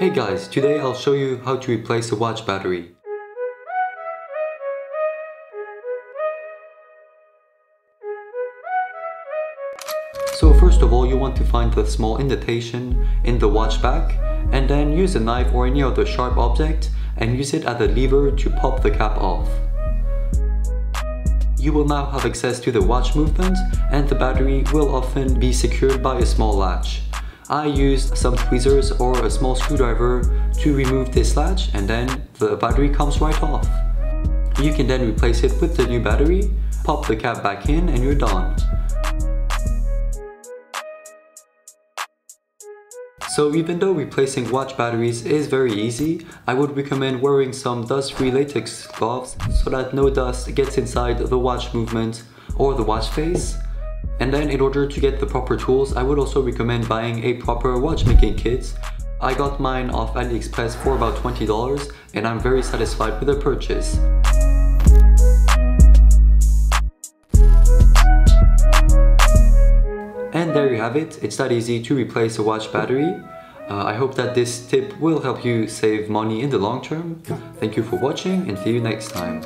Hey guys, today I'll show you how to replace a watch battery. So first of all, you want to find the small indentation in the watch back and then use a knife or any other sharp object and use it as a lever to pop the cap off. You will now have access to the watch movement and the battery will often be secured by a small latch. I used some tweezers or a small screwdriver to remove this latch and then the battery comes right off. You can then replace it with the new battery, pop the cap back in and you're done. So even though replacing watch batteries is very easy, I would recommend wearing some dust-free latex gloves so that no dust gets inside the watch movement or the watch face. And then in order to get the proper tools, I would also recommend buying a proper watchmaking kit. I got mine off AliExpress for about $20 and I'm very satisfied with the purchase. And there you have it, it's that easy to replace a watch battery. I hope that this tip will help you save money in the long term. Thank you for watching and see you next time.